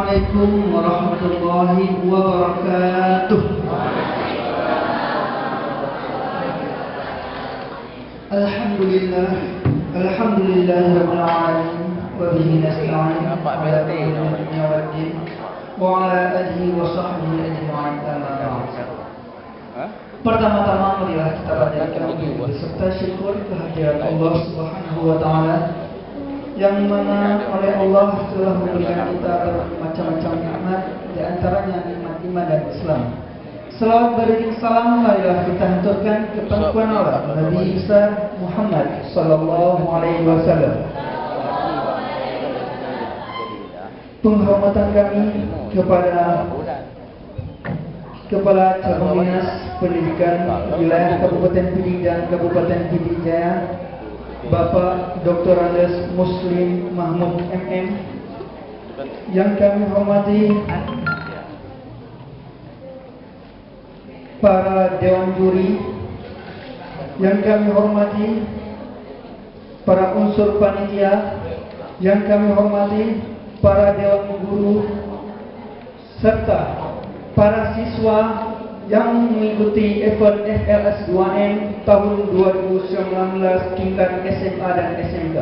Assalamualaikum warahmatullahi wabarakatuh. Alhamdulillah, alhamdulillahirabbil alamin wa bihi nasta'in ala umuri waddin wa ala alihi wa sahbihi ajma'in. Pertama-tama marilah kita panjatkan beserta syukur kehadirat Allah Subhanahu wa taala yang mana oleh Allah telah memberikan kita bermacam-macam nikmat, di antaranya nikmat iman dan Islam. Selawat beriring salam marilah kita haturkan ke pangkuan Allah Nabi besar Muhammad sallallahu alaihi wasallam. Penghormatan kami kepada Kepala Cabang Dinas Pendidikan Wilayah Kabupaten Pidi dan Kabupaten Pidi Jaya, Bapak Dr. Andes Muslim Mahmud MM, yang kami hormati para Dewan Juri, yang kami hormati para unsur panitia, yang kami hormati para Dewan Guru, serta para siswa yang mengikuti event FLS 2M tahun 2019 tingkat SMA dan SMK.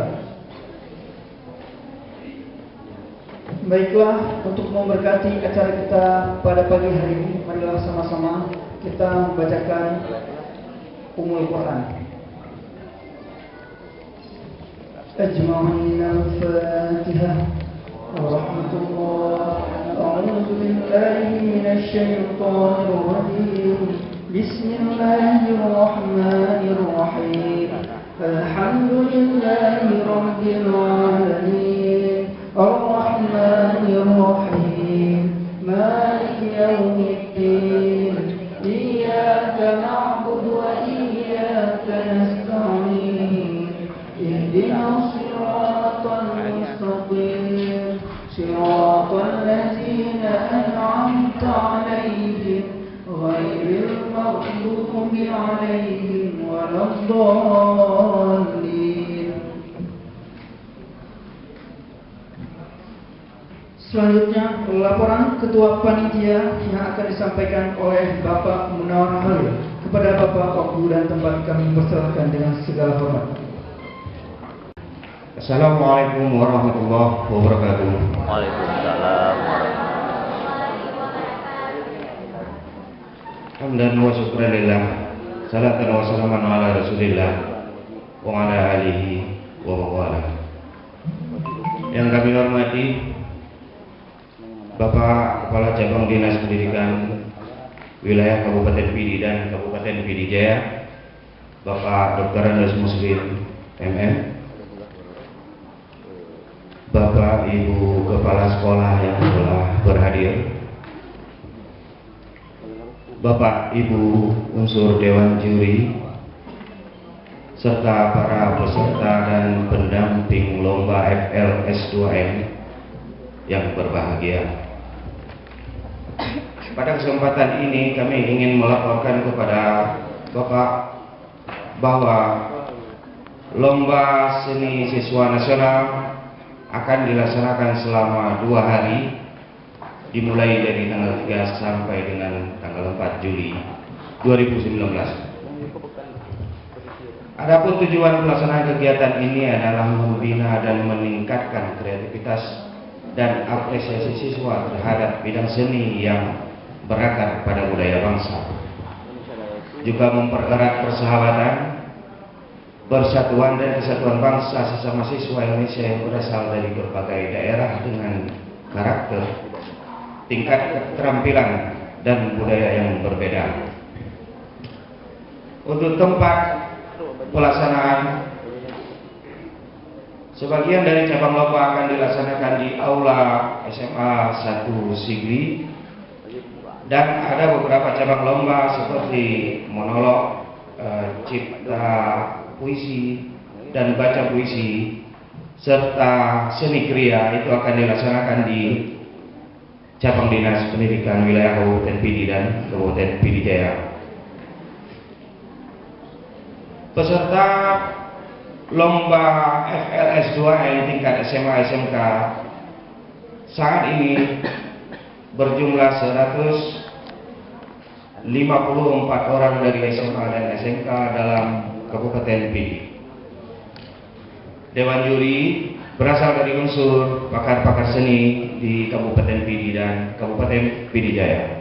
Baiklah, untuk memberkati acara kita pada pagi hari ini, marilah sama-sama kita membacakan Ummul Quran. Ajma'in al-Fatihah. Warahmatullahi أعوذ بالله من الشيطان الرجيم بسم الله الرحمن الرحيم الحمد لله رب العالمين الرحمن الرحيم مالك يوم الدين إياك نعبد وإياك نستعين اهدنا الصراط المستقيم صراط الذين أنعمت عليهم غير المغضوب عليهم ولا الضالين. Selanjutnya laporan Ketua Panitia yang akan disampaikan oleh Bapak Munawar Halil. Kepada Bapak, waktu dan tempat kami persilakan dengan segala hormat. Assalamualaikum warahmatullahi wabarakatuh. Waalaikumsalam. Hamdan wa syukran lillah, salatan wa salaman ala rasulillah wa ala alihi wa mawala. Yang kami hormati Bapak Kepala Cabang Dinas Pendidikan Wilayah Kabupaten Pidi dan Kabupaten Pidi Jaya, Bapak Dr. Andes Muslim MM, Bapak Ibu Kepala Sekolah yang telah berhadir, Bapak Ibu unsur Dewan Juri, serta para peserta dan pendamping lomba FLS 2M yang berbahagia. Pada kesempatan ini kami ingin melaporkan kepada Bapak bahwa lomba seni siswa nasional akan dilaksanakan selama 2 hari, dimulai dari tanggal 3 sampai dengan tanggal 4 Juli 2019. Adapun tujuan pelaksanaan kegiatan ini adalah membina dan meningkatkan kreativitas dan apresiasi siswa terhadap bidang seni yang berakar pada budaya bangsa, juga mempererat persahabatan, persatuan dan kesatuan bangsa sesama siswa Indonesia yang berasal dari berbagai daerah dengan karakter, tingkat keterampilan dan budaya yang berbeda. Untuk tempat pelaksanaan, sebagian dari cabang lomba akan dilaksanakan di Aula SMA 1 Sigli, dan ada beberapa cabang lomba seperti monolog, cipta puisi dan baca puisi, serta seni kriya itu akan dilaksanakan di Cabang Dinas Pendidikan Wilayah Kabupaten Pidi dan Kabupaten Pidi Jaya. Peserta lomba FLS 2M tingkat SMA SMK saat ini berjumlah 154 orang dari SMA dan SMK dalam Kabupaten Pidi. Dewan juri berasal dari unsur pakar-pakar seni di Kabupaten Pidi dan Kabupaten Pidi Jaya.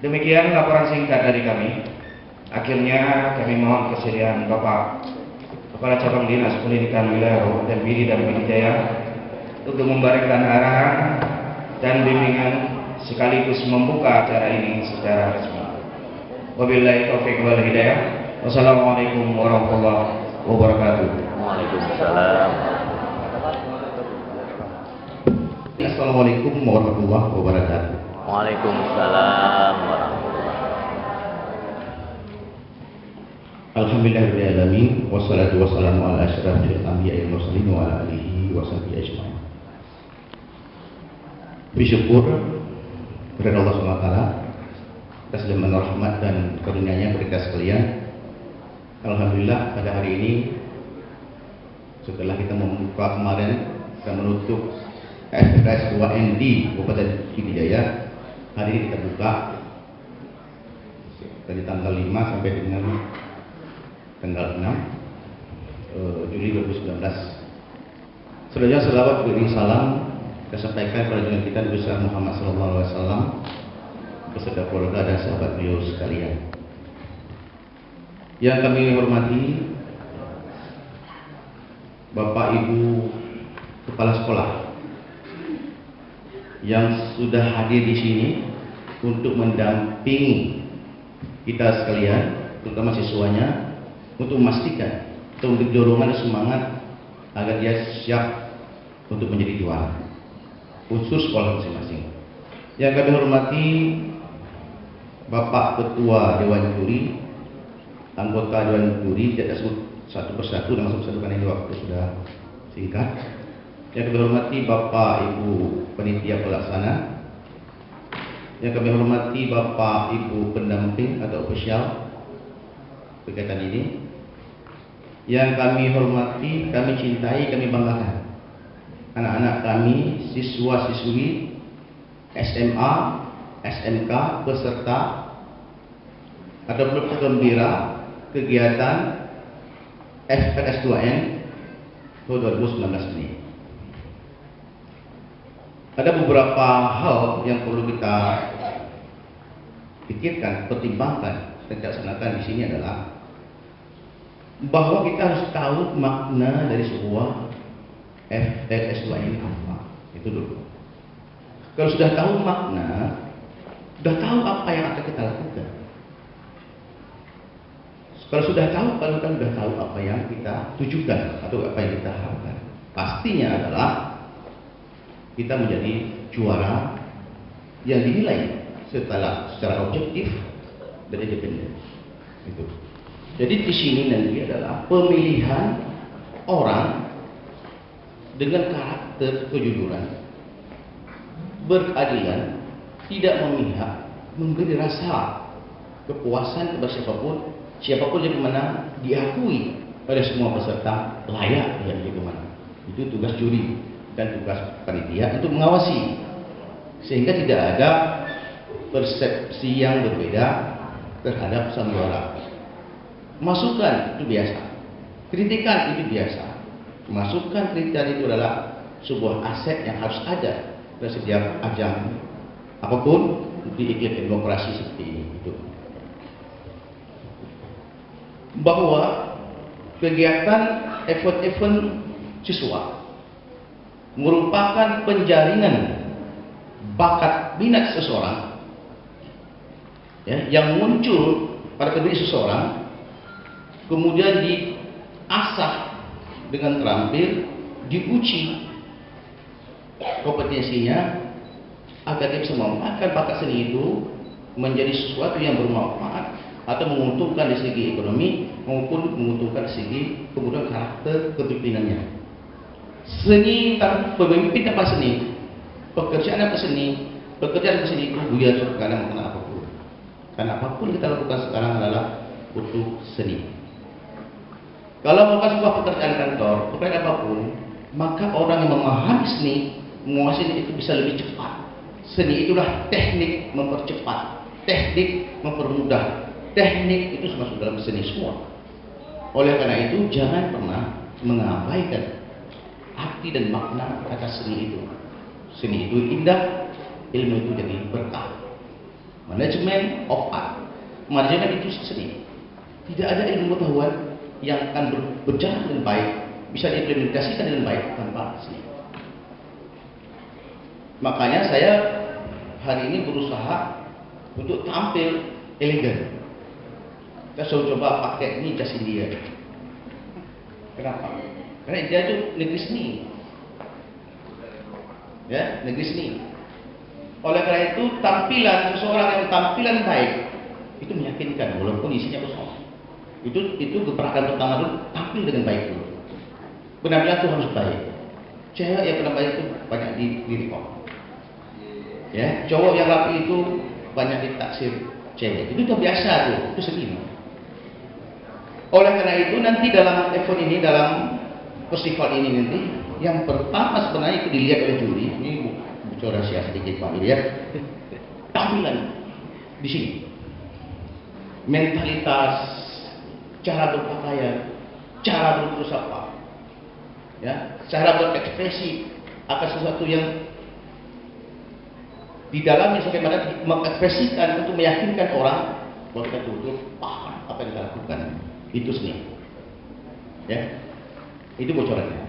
Demikian laporan singkat dari kami. Akhirnya kami mohon kesediaan Bapak Kepala Cabang Dinas Pendidikan Wilayah Kabupaten Pidi dan Pidi Jaya untuk memberikan arahan dan bimbingan sekaligus membuka acara ini secara resmi. Wabillahi taufiq wal hidayah. Wassalamualaikum warahmatullahi wabarakatuh. Waalaikumsalam. Assalamualaikum warahmatullahi wabarakatuh. Waalaikumsalam warahmatullahi. Alhamdulillahirabbil alamin wassalatu wassalamu ala asyrafil anbiya'i wal mursalin wa ala alihi wa sahbihi ajmain. Bersyukur kepada Allah SWT atas limpahan rahmat dan karunia-Nya kepada kita sekalian. Alhamdulillah pada hari ini setelah kita membuka kemarin dan menutup FPKS 2N di Kabupaten Pidi Jaya, hari ini kita buka dari tanggal 5 sampai dengan tanggal 6 Juli 2019. Selanjutnya selawat beriring salam kita sampaikan kepada junjungan kita Nabi Muhammad SAW beserta keluarga dan sahabat beliau sekalian. Yang kami hormati Bapak Ibu Kepala Sekolah yang sudah hadir di sini untuk mendampingi kita sekalian, terutama siswanya, untuk memastikan atau untuk dorongan dan semangat agar dia siap untuk menjadi juara unsur sekolah masing-masing. Yang kami hormati Bapak Ketua Dewan Juri, anggota Dewan Juri, tidak sebut satu persatu dan masuk satu karena ini waktu sudah singkat. Yang kami hormati Bapak Ibu Panitia Pelaksana, yang kami hormati Bapak Ibu pendamping atau ofisial kegiatan ini, yang kami hormati, kami cintai, kami banggakan anak-anak kami, siswa-siswi SMA, SMK, peserta atau penggembira kegiatan FPKS 2N 2019 ini. Ada beberapa hal yang perlu kita pikirkan, pertimbangkan, dan kita laksanakan di sini adalah bahwa kita harus tahu makna dari sebuah FPKS 2N apa. Itu dulu. Kalau sudah tahu makna, sudah tahu apa yang akan kita lakukan. Kalau sudah tahu, kalau kita sudah tahu apa yang kita tujukan atau apa yang kita harapkan, pastinya adalah kita menjadi juara yang dinilai secara objektif dan independen. Itu. Jadi di sini nanti adalah pemilihan orang dengan karakter kejujuran, berkeadilan, tidak memihak, memberi rasa kepuasan kepada siapapun yang menang diakui oleh semua peserta layak yang jadi pemenang. Itu tugas juri dan tugas panitia untuk mengawasi sehingga tidak ada persepsi yang berbeda terhadap sang juara. Masukan itu biasa, kritikan itu biasa. Masukan kritikan itu adalah sebuah aset yang harus ada pada setiap ajang apapun di iklim demokrasi seperti ini. Itu. Bahwa kegiatan event-event siswa merupakan penjaringan bakat minat seseorang ya, yang muncul pada diri seseorang, kemudian diasah dengan terampil, diuji kompetensinya agar dia bisa memanfaatkan bakat seni itu menjadi sesuatu yang bermanfaat atau menguntungkan dari segi ekonomi maupun menguntungkan dari segi kemudian karakter kepimpinannya. Seni tanpa pemimpin tanpa seni, pekerjaan tanpa seni, pekerjaan tanpa seni itu buyar karena mengenai apapun. Karena apapun kita lakukan sekarang adalah butuh seni. Kalau melakukan sebuah pekerjaan kantor, pekerjaan apapun, maka orang yang memahami seni menguasai seni itu bisa lebih cepat. Seni itulah teknik mempercepat, teknik mempermudah, teknik itu masuk dalam seni semua. Oleh karena itu jangan pernah mengabaikan arti dan makna kata seni itu. Seni itu indah, ilmu itu jadi berkah. Manajemen of art, manajemen itu seni. Tidak ada ilmu pengetahuan yang akan berjalan dengan baik, bisa diimplementasikan dengan baik tanpa seni. Makanya saya hari ini berusaha untuk tampil elegan. Saya selalu coba pakai ini jas India. Kenapa? Karena India itu negeri seni. Ya, negeri seni. Oleh karena itu tampilan seseorang yang tampilan baik itu meyakinkan walaupun isinya kosong. Itu gebrakan pertama dulu, tampil dengan baik dulu. Penampilan itu harus baik. Cewek yang penampilan itu banyak di record. Ya, cowok yang rapi itu banyak ditaksir cewek. Itu udah biasa tuh, itu seni. Oleh karena itu nanti dalam event ini, dalam festival ini nanti, yang pertama sebenarnya itu dilihat oleh juri. Ini bocor rahasia sedikit Pak, dilihat tampilan di sini, mentalitas, cara berpakaian, cara berusaha, ya, cara berekspresi akan sesuatu yang di dalamnya bagaimana mengekspresikan untuk meyakinkan orang bahwa kita betul paham apa yang kita lakukan. Itu seni, ya, itu bocorannya.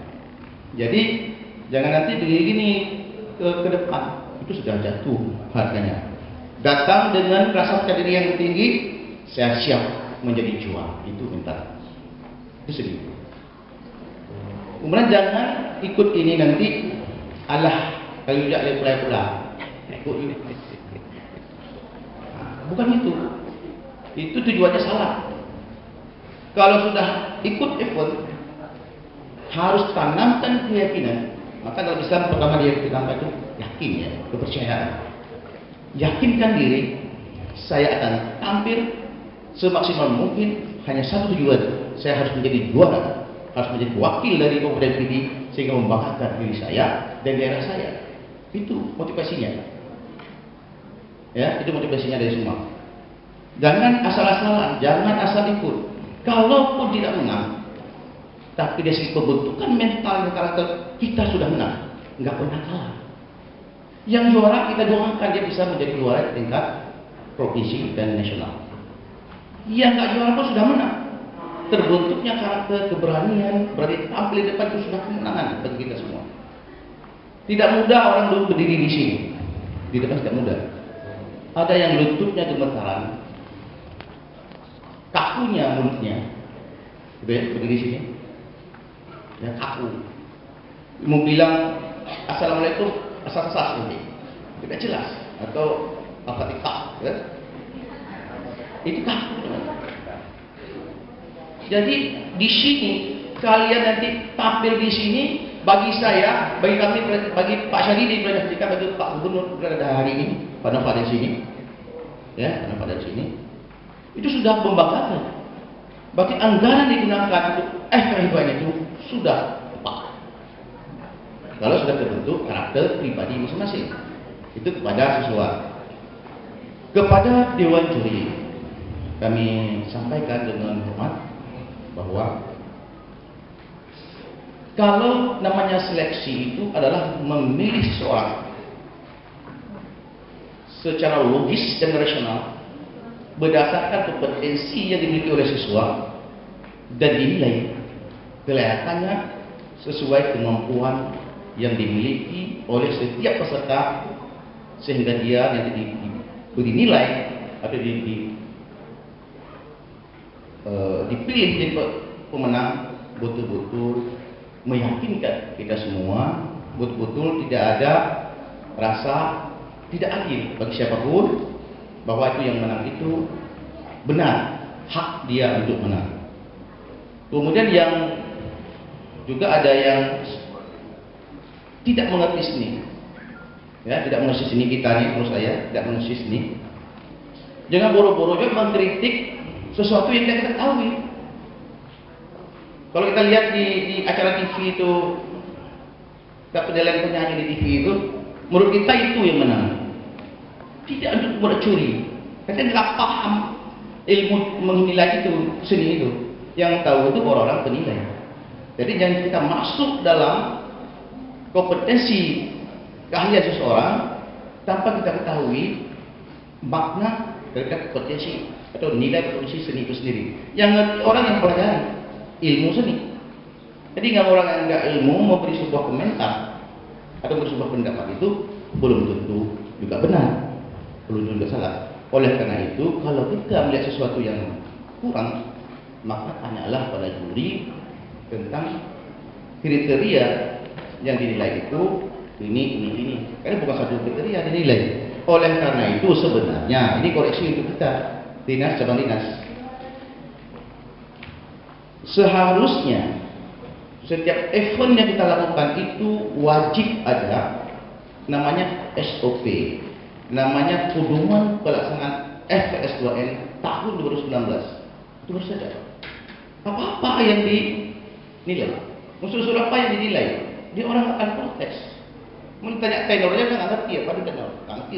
Jadi jangan nanti begini ke depan itu sudah jatuh harganya. Datang dengan rasa percaya diri yang tinggi, saya siap menjadi jual, itu mental. Itu seni. Kemudian jangan ikut ini nanti, alah kalau tidak boleh pula. Bukan itu. Itu tujuannya salah. Kalau sudah ikut event harus tanamkan keyakinan. Maka dalam Islam pertama dia ditambah itu yakin, ya, kepercayaan. Yakinkan diri, saya akan tampil semaksimal mungkin, hanya satu tujuan, saya harus menjadi juara, harus menjadi wakil dari Kabupaten Pidi sehingga membanggakan diri saya dan daerah saya. Itu motivasinya. Ya, itu motivasinya dari semua. Jangan asal-asalan, jangan asal ikut. Kalaupun tidak menang, tapi dari segi pembentukan mental dan karakter kita sudah menang, nggak pernah kalah. Yang juara kita doakan dia bisa menjadi juara tingkat provinsi dan nasional. Yang nggak juara pun sudah menang. Terbentuknya karakter, keberanian, berani tampil di depan itu sudah kemenangan bagi kita semua. Tidak mudah orang dulu berdiri di sini, di depan tidak mudah. Ada yang lututnya gemetaran, kakunya mulutnya, berdiri sini, ya kaku. Mau bilang assalamualaikum, asal-asal ini, tidak jelas, atau al-fatihah, ya? Itu kaku. Jadi di sini kalian nanti tampil di sini, bagi saya, bagi kami, bagi Pak Syahidi, bagi Pak Gubernur pada hari ini, pada sini, ya, pada sini, itu sudah membanggakan. Berarti anggaran digunakan untuk event itu sudah tepat. Kalau sudah terbentuk karakter pribadi masing-masing, itu kepada siswa, kepada Dewan Juri, kami sampaikan dengan hormat bahwa kalau namanya seleksi itu adalah memilih seseorang secara logis dan rasional berdasarkan kompetensi yang dimiliki oleh siswa dan dinilai kelayakannya sesuai kemampuan yang dimiliki oleh setiap peserta sehingga dia nanti diberi nilai atau dipilih menjadi pemenang betul-betul meyakinkan kita semua, betul-betul tidak ada rasa tidak adil bagi siapapun bahwa itu yang menang itu benar, hak dia untuk menang. Kemudian yang juga ada yang tidak mengerti seni, ya, tidak mengerti seni kita nih, menurut saya tidak mengerti seni. Jangan boro-boro juga mengkritik sesuatu yang tidak kita ketahui. Kalau kita lihat di acara TV itu penilaian penyanyi di TV itu, menurut kita itu yang menang. Tidak untuk buat curi. Kita nggak paham ilmu menilai itu, seni itu. Yang tahu itu orang-orang penilai. Jadi jangan kita masuk dalam kompetensi keahlian seseorang tanpa kita ketahui makna dari kompetensi atau nilai kompetensi seni itu sendiri. Yang orang yang pelajari ilmu seni. Jadi nggak orang yang nggak ilmu mau beri sebuah komentar atau beri sebuah pendapat itu belum tentu juga benar, belum tentu salah. Oleh karena itu, kalau kita melihat sesuatu yang kurang, maka tanyalah pada juri tentang kriteria yang dinilai itu ini. Karena bukan satu kriteria dinilai. Oleh karena itu sebenarnya ini koreksi untuk kita, dinas cabang dinas. Seharusnya setiap event yang kita lakukan itu wajib ada namanya SOP, namanya pedoman pelaksanaan FPS2N tahun 2019. Itu harus ada. Apa yang dinilai, unsur-unsur apa yang dinilai, dia orang akan protes. Mentanya tenornya kan nggak ngerti apa itu tenor, nggak ngerti.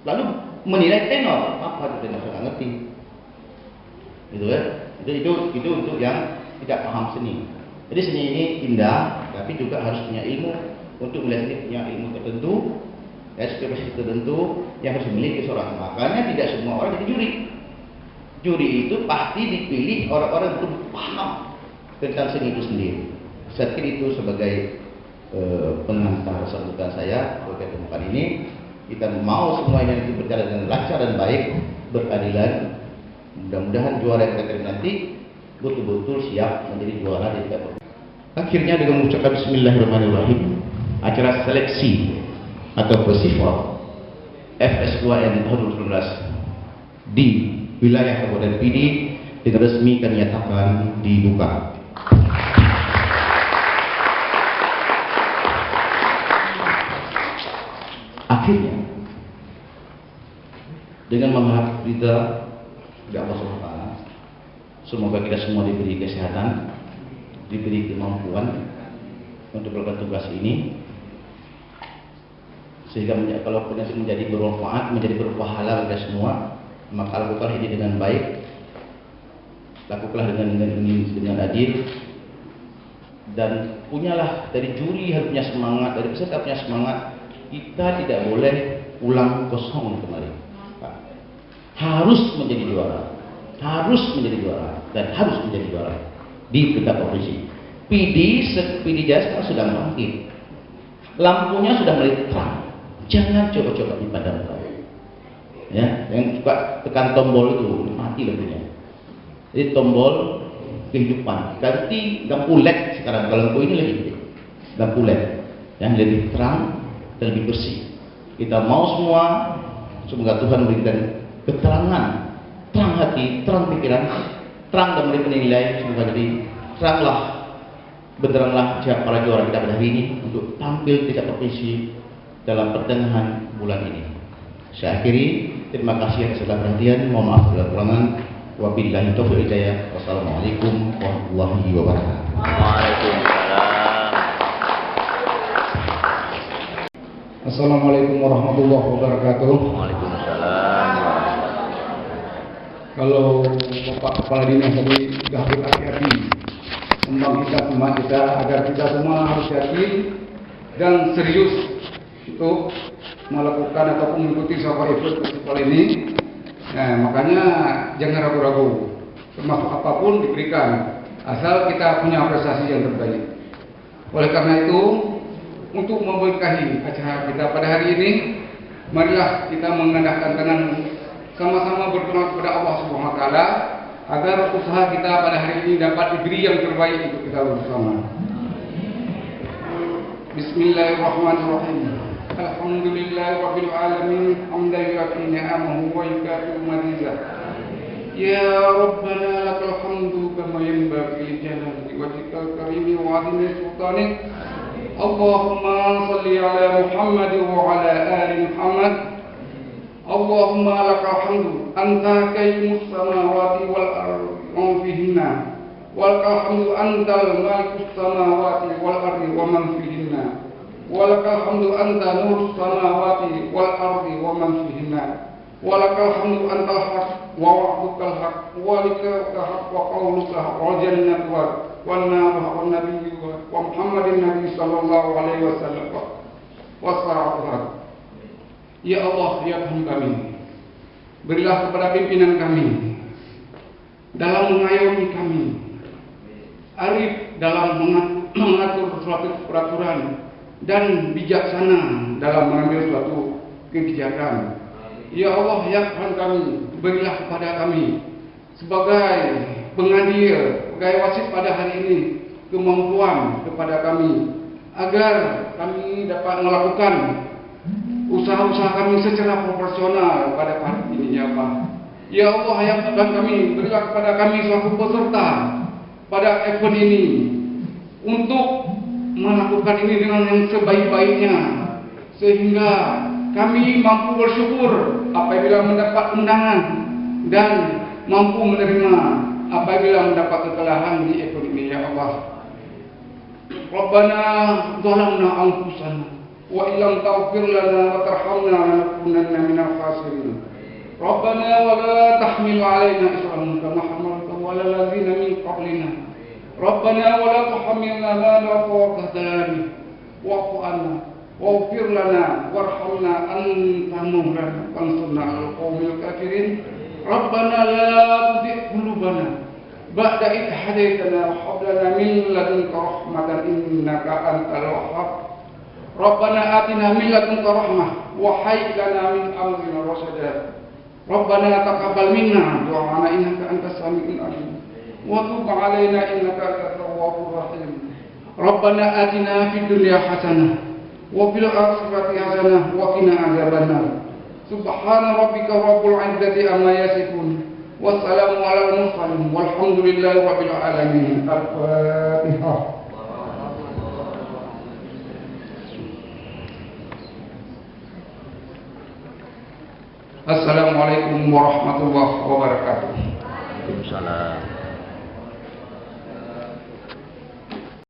Lalu menilai tenor, apa itu tenor, nggak ngerti. Gitu ya. Itu untuk yang tidak paham seni. Jadi seni ini indah, tapi juga harus punya ilmu. Untuk melihat ini punya ilmu tertentu, spesifikasi tertentu yang harus dimiliki seorang. Makanya tidak semua orang jadi juri. Juri itu pasti dipilih orang-orang yang paham tentang seni itu sendiri. Saya kira itu sebagai pengantar sambutan saya ke pertemuan ini. Kita mau semuanya nanti berjalan dengan lancar dan baik, berkeadilan. Mudah-mudahan juara yang kita nanti betul-betul siap menjadi juara di tingkat. Akhirnya dengan mengucapkan Bismillahirrahmanirrahim, acara seleksi atau festival FS2N tahun 2019 di wilayah Kabupaten Pidi dengan resmi kami nyatakan dibuka. Akhirnya dengan mengharap kita dari Allah SWT, semoga kita semua diberi kesehatan, diberi kemampuan untuk melakukan tugas ini, sehingga kalau nanti menjadi bermanfaat, menjadi berpahala kita semua, maka lakukan ini dengan baik, lakukanlah dengan adil, dan punyalah dari juri harus punya semangat, dari peserta punya semangat. Kita tidak boleh pulang kosong kemarin. Harus menjadi juara, dan harus menjadi juara di tingkat provinsi. PD Jasa sudah bangkit, lampunya sudah mulai terang. Jangan coba-coba dipadamkan. Ya, yang suka tekan tombol itu mati lampunya. Jadi tombol kehidupan, ganti lampu LED sekarang. Kalau lampu ini lagi lampu LED yang lebih terang dan lebih bersih. Kita mau semua, semoga Tuhan memberikan keterangan, terang hati, terang pikiran, terang dan mulai menilai. Semoga jadi teranglah, benderanglah para juara kita pada hari ini untuk tampil di provinsi dalam pertengahan bulan ini. Saya akhiri, terima kasih atas segala perhatian. Mohon maaf bila kekurangan. Wabillahi taufiq wal hidayah. Wassalamualaikum warahmatullahi wabarakatuh. Waalaikumsalam. Assalamualaikum warahmatullahi wabarakatuh. Waalaikumsalam. Kalau Bapak Kepala Dinas tadi sudah berhati-hati tentang kita agar kita semua harus yakin dan serius untuk melakukan ataupun mengikuti sebuah event festival ini. Nah, makanya jangan ragu-ragu, termasuk apapun diberikan, asal kita punya prestasi yang terbaik. Oleh karena itu, untuk memberkahi acara kita pada hari ini, marilah kita mengandalkan tangan, sama-sama berdoa kepada Allah Subhanahu wa taala agar usaha kita pada hari ini dapat diberi yang terbaik untuk kita bersama. Bismillahirrahmanirrahim. Alhamdulillahirabbil alamin, hamdan yu'ti ni'amahu wa yukafi'u mazidah. Ya Rabbana lakal hamdu kama yanbaghi li jalali wajhikal karimi wa 'azimi sultanik. Allahumma salli ala Muhammad wa ala ali Muhammad. Allahumma lakal hamdu anta qayyimus samawati wal ardi wa fihinna. Wa lakal hamdu antal malikus samawati wal ardi wa man fihinna. walakal hamdu anta nurus samawati wal ardi wa man fihinna, walakal hamdu antal haq wa wa'dukal haq wa likal haq wa qawluka wa jannatu wa naru wa nabiyyu wa Muhammadin nabi sallallahu alaihi wasallam wa sallallahu. Ya Allah, ya Tuhan kami, berilah kepada pimpinan kami dalam mengayomi kami, arif dalam mengatur suatu peraturan, dan bijaksana dalam mengambil suatu kebijakan. Ya Allah, ya Tuhan kami, berilah kepada kami sebagai pengadil, sebagai wasit pada hari ini, kemampuan kepada kami agar kami dapat melakukan usaha-usaha kami secara proporsional pada hari ini, ya Allah. Ya Allah, ya Tuhan kami, berilah kepada kami suatu peserta pada event ini untuk melakukan ini dengan yang sebaik-baiknya, sehingga kami mampu bersyukur apabila mendapat undangan dan mampu menerima apabila mendapat kekalahan di event ini, ya Allah. Rabbana zalamna anfusana wa illam taghfir lana wa tarhamna lanakunanna minal khasirin. Rabbana wa la tahmil 'alaina isran kama hamaltahu 'alal ladzina min qablina. Rabbana wa la tuhammilna ma la taqata lana bih wa'fu 'anna waghfir lana warhamna anta maulana fansurna 'alal qaumil kafirin. Rabbana la tuzigh qulubana ba'da idh hadaytana wa hab lana min ladunka rahmatan innaka antal wahhab. Rabbana atina min ladunka rahmah wa hayyi lana min amrina rashada. Rabbana taqabbal minna du'ana innaka antas samiul alim wa tub 'alaina innaka antat tawwabur rahim. Rabbana atina fid dunya hasanah wa fil akhirati hasanah wa qina adzabannar. Subhana rabbika rabbil 'izzati amma yasifun wa salamun 'alal mursalin walhamdulillahi rabbil alamin. Al-Fatihah. Assalamualaikum warahmatullahi wabarakatuh. Waalaikumsalam.